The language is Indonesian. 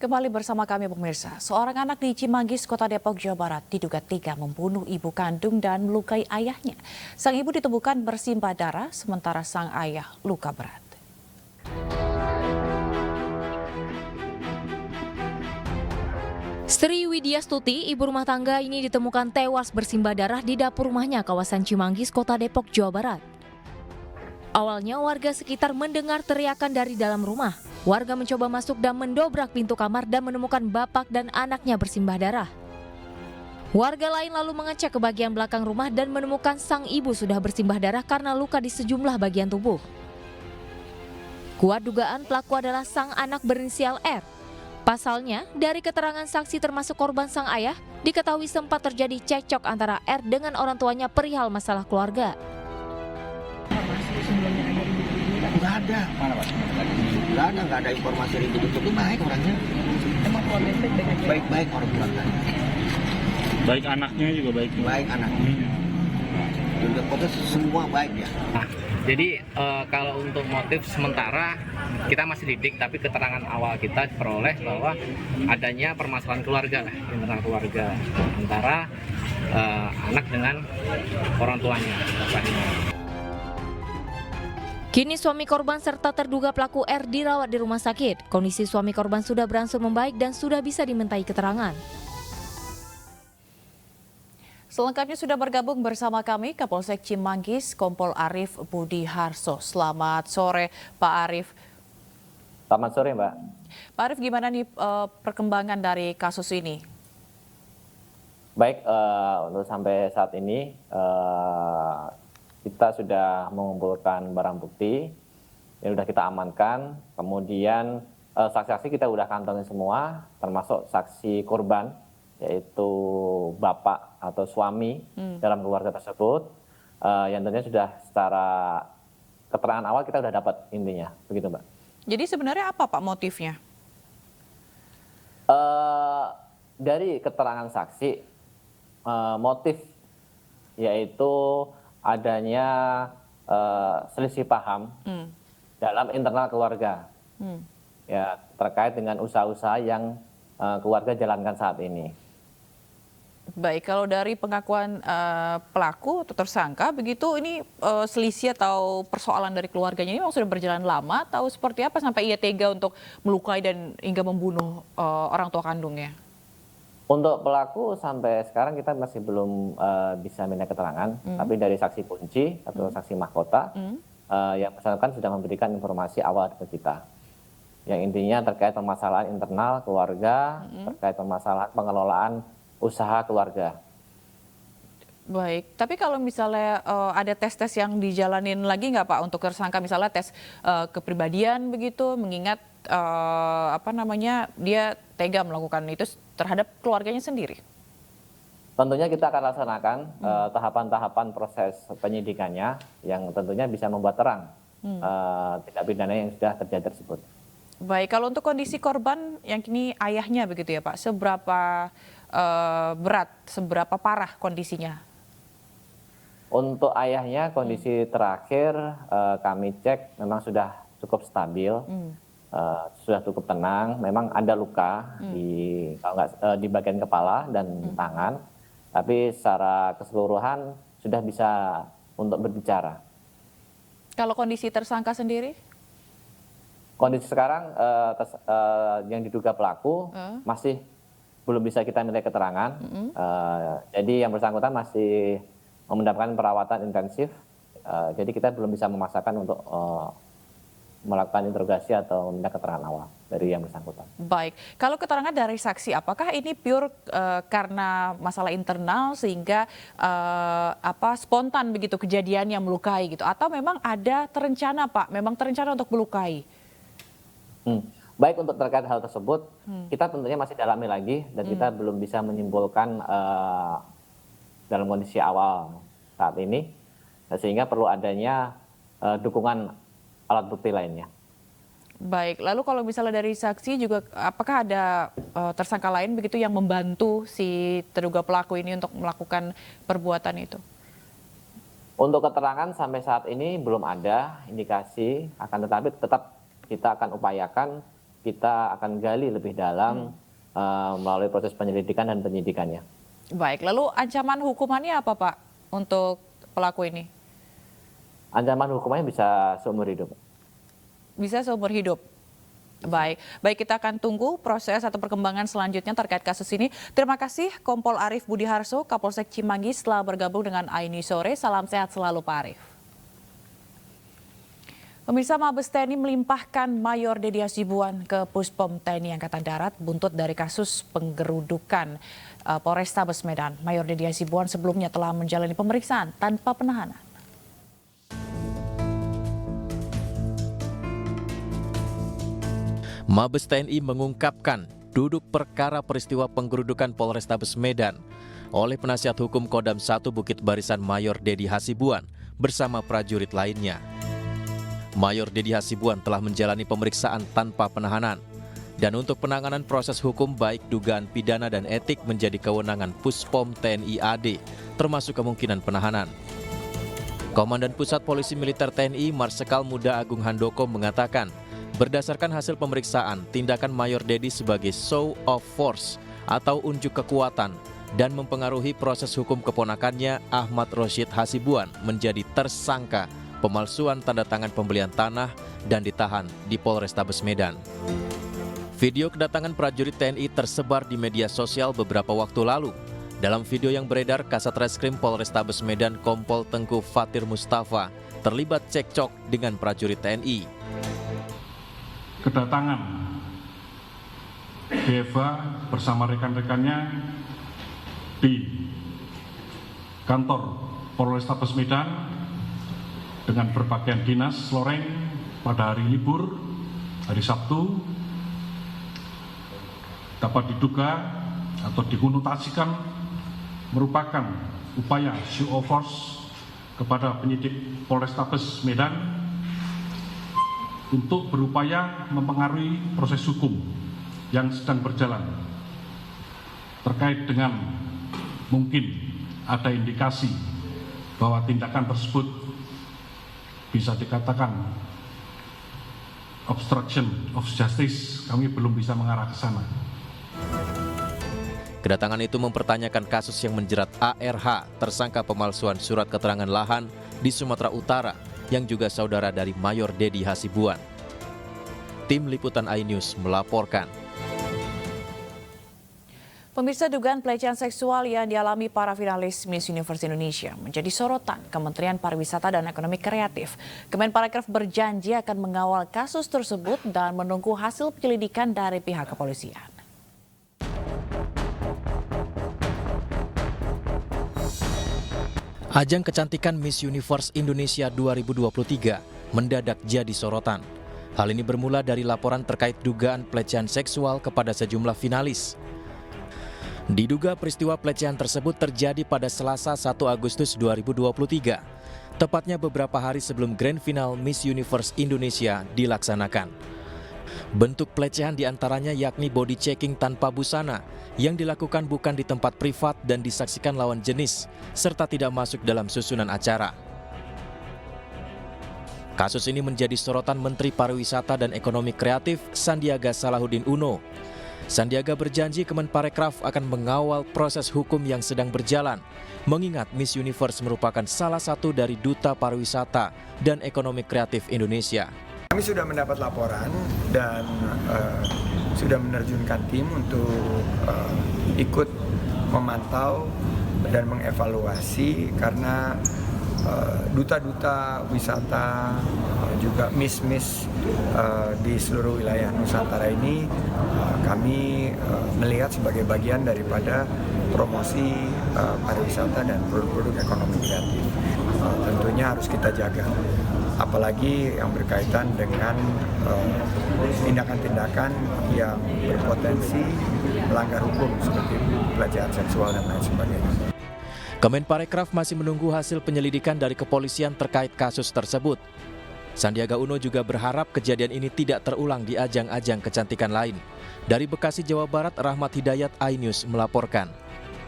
Kembali bersama kami pemirsa, seorang anak di Cimanggis, Kota Depok, Jawa Barat diduga tega membunuh ibu kandung dan melukai ayahnya. Sang ibu ditemukan bersimbah darah, sementara sang ayah luka berat. Sri Widya Stuti, ibu rumah tangga ini ditemukan tewas bersimbah darah di dapur rumahnya kawasan Cimanggis, Kota Depok, Jawa Barat. Awalnya warga sekitar mendengar teriakan dari dalam rumah. Warga mencoba masuk dan mendobrak pintu kamar dan menemukan bapak dan anaknya bersimbah darah. Warga lain lalu mengecek ke bagian belakang rumah dan menemukan sang ibu sudah bersimbah darah karena luka di sejumlah bagian tubuh. Kuat dugaan pelaku adalah sang anak berinisial R. Pasalnya, dari keterangan saksi termasuk korban sang ayah, diketahui sempat terjadi cekcok antara R dengan orang tuanya perihal masalah keluarga. Nggak ada. Mana Pak? Nggak ada informasi ribut itu baik orangnya. Emang keluarga Baik-baik orang keluarga. Baik anaknya juga baik. Baik anaknya. Juga pokoknya semua baik ya. Nah, jadi kalau untuk motif sementara kita masih didik, tapi keterangan awal kita diperoleh bahwa adanya permasalahan keluarga lah, internal keluarga antara anak dengan orang tuanya. Kini suami korban serta terduga pelaku R dirawat di rumah sakit. Kondisi suami korban sudah berangsur membaik dan sudah bisa dimintai keterangan. Selengkapnya sudah bergabung bersama kami Kapolsek Cimanggis, Kompol Arief Budi Harso. Selamat sore Pak Arief. Selamat sore Mbak. Pak Arief, gimana nih perkembangan dari kasus ini? Baik, untuk sampai saat ini kita sudah mengumpulkan barang bukti yang sudah kita amankan. Kemudian saksi-saksi kita sudah kantongin semua, termasuk saksi korban, yaitu bapak atau suami dalam keluarga tersebut. Yang tentunya sudah secara keterangan awal kita sudah dapat intinya, begitu Mbak. Jadi sebenarnya apa Pak motifnya? Dari keterangan saksi, motif yaitu adanya selisih paham dalam internal keluarga, ya terkait dengan usaha-usaha yang keluarga jalankan saat ini. Baik, kalau dari pengakuan pelaku atau tersangka, begitu ini selisih atau persoalan dari keluarganya ini memang sudah berjalan lama atau seperti apa sampai ia tega untuk melukai dan hingga membunuh orang tua kandungnya? Untuk pelaku sampai sekarang kita masih belum bisa minta keterangan, tapi dari saksi kunci atau saksi mahkota yang bersangkutan sudah memberikan informasi awal ke kita. Yang intinya terkait permasalahan internal keluarga, terkait permasalahan pengelolaan usaha keluarga. Baik, tapi kalau misalnya ada tes-tes yang dijalanin lagi nggak Pak untuk tersangka, misalnya tes kepribadian begitu, mengingat dia tega melakukan itu terhadap keluarganya sendiri? Tentunya kita akan laksanakan tahapan-tahapan proses penyidikannya yang tentunya bisa membuat terang tindak pidana yang sudah terjadi tersebut. Baik, kalau untuk kondisi korban yang kini ayahnya begitu ya Pak, seberapa berat, seberapa parah kondisinya? Untuk ayahnya kondisi terakhir kami cek memang sudah cukup stabil, sudah cukup tenang. Memang ada luka di bagian kepala dan tangan, tapi secara keseluruhan sudah bisa untuk berbicara. Kalau kondisi tersangka sendiri? Kondisi sekarang yang diduga pelaku masih belum bisa kita minta keterangan. Jadi yang bersangkutan masih mendapatkan perawatan intensif. Jadi kita belum bisa memaksakan untuk melakukan interogasi atau minta keterangan awal dari yang bersangkutan. Baik, kalau keterangan dari saksi, apakah ini pure karena masalah internal sehingga spontan begitu kejadian yang melukai gitu, atau memang ada terencana Pak, memang terencana untuk melukai? Baik, untuk terkait hal tersebut, kita tentunya masih dalami lagi dan kita belum bisa menyimpulkan dalam kondisi awal saat ini, sehingga perlu adanya dukungan alat bukti lainnya. Baik, lalu kalau misalnya dari saksi juga, apakah ada tersangka lain begitu yang membantu si terduga pelaku ini untuk melakukan perbuatan itu? Untuk keterangan sampai saat ini belum ada indikasi, akan tetapi tetap kita akan upayakan kita akan gali lebih dalam melalui proses penyelidikan dan penyidikannya. Baik, lalu ancaman hukumannya apa Pak untuk pelaku ini? Ancaman hukumannya bisa seumur hidup. Bisa seumur hidup. Baik, kita akan tunggu proses atau perkembangan selanjutnya terkait kasus ini. Terima kasih Kompol Arief Budiharso, Kapolsek Cimanggis telah bergabung dengan iNews Sore. Salam sehat selalu Pak Arief. Pemirsa, Mabes TNI melimpahkan Mayor Dedi Hasibuan ke Puspom TNI Angkatan Darat buntut dari kasus penggerudukan Polrestabes Medan. Mayor Dedi Hasibuan sebelumnya telah menjalani pemeriksaan tanpa penahanan. Mabes TNI mengungkapkan duduk perkara peristiwa penggerudukan Polrestabes Medan oleh penasihat hukum Kodam 1 Bukit Barisan Mayor Dedi Hasibuan bersama prajurit lainnya. Mayor Dedi Hasibuan telah menjalani pemeriksaan tanpa penahanan. Dan untuk penanganan proses hukum baik dugaan pidana dan etik menjadi kewenangan Puspom TNI AD, termasuk kemungkinan penahanan. Komandan Pusat Polisi Militer TNI Marsikal Muda Agung Handoko mengatakan, berdasarkan hasil pemeriksaan, tindakan Mayor Dedi sebagai show of force atau unjuk kekuatan dan mempengaruhi proses hukum keponakannya Ahmad Rosyid Hasibuan menjadi tersangka pemalsuan tanda tangan pembelian tanah dan ditahan di Polrestabes Medan. Video kedatangan prajurit TNI tersebar di media sosial beberapa waktu lalu. Dalam video yang beredar, Kasat Reskrim Polrestabes Medan Kompol Tengku Fatir Mustafa terlibat cekcok dengan prajurit TNI. Kedatangan Deva bersama rekan-rekannya di kantor Polrestabes Medan dengan berpakaian dinas loreng pada hari libur, hari Sabtu, dapat diduga atau dikonotasikan merupakan upaya show of force kepada penyidik Polrestabes Medan untuk berupaya mempengaruhi proses hukum yang sedang berjalan terkait dengan mungkin ada indikasi bahwa tindakan tersebut bisa dikatakan obstruction of justice. Kami belum bisa mengarah ke sana. Kedatangan itu mempertanyakan kasus yang menjerat ARH, tersangka pemalsuan surat keterangan lahan di Sumatera Utara, yang juga saudara dari Mayor Dedi Hasibuan. Tim Liputan iNews melaporkan. Pemirsa, dugaan pelecehan seksual yang dialami para finalis Miss Universe Indonesia menjadi sorotan Kementerian Pariwisata dan Ekonomi Kreatif. Kemenparekraf berjanji akan mengawal kasus tersebut dan menunggu hasil penyelidikan dari pihak kepolisian. Ajang kecantikan Miss Universe Indonesia 2023 mendadak jadi sorotan. Hal ini bermula dari laporan terkait dugaan pelecehan seksual kepada sejumlah finalis. Diduga peristiwa pelecehan tersebut terjadi pada Selasa 1 Agustus 2023, tepatnya beberapa hari sebelum Grand Final Miss Universe Indonesia dilaksanakan. Bentuk pelecehan diantaranya yakni body checking tanpa busana yang dilakukan bukan di tempat privat dan disaksikan lawan jenis, serta tidak masuk dalam susunan acara. Kasus ini menjadi sorotan Menteri Pariwisata dan Ekonomi Kreatif Sandiaga Salahuddin Uno. Sandiaga berjanji Kemenparekraf akan mengawal proses hukum yang sedang berjalan, mengingat Miss Universe merupakan salah satu dari Duta Pariwisata dan Ekonomi Kreatif Indonesia. Kami sudah mendapat laporan dan sudah menerjunkan tim untuk ikut memantau dan mengevaluasi karena duta-duta wisata juga miss-miss di seluruh wilayah Nusantara ini kami melihat sebagai bagian daripada promosi pariwisata dan produk-produk ekonomi kreatif. Tentunya harus kita jaga, apalagi yang berkaitan dengan tindakan-tindakan yang berpotensi melanggar hukum seperti pelecehan seksual dan lain sebagainya. Kemenparekraf masih menunggu hasil penyelidikan dari kepolisian terkait kasus tersebut. Sandiaga Uno juga berharap kejadian ini tidak terulang di ajang-ajang kecantikan lain. Dari Bekasi, Jawa Barat, Rahmat Hidayat, iNews melaporkan.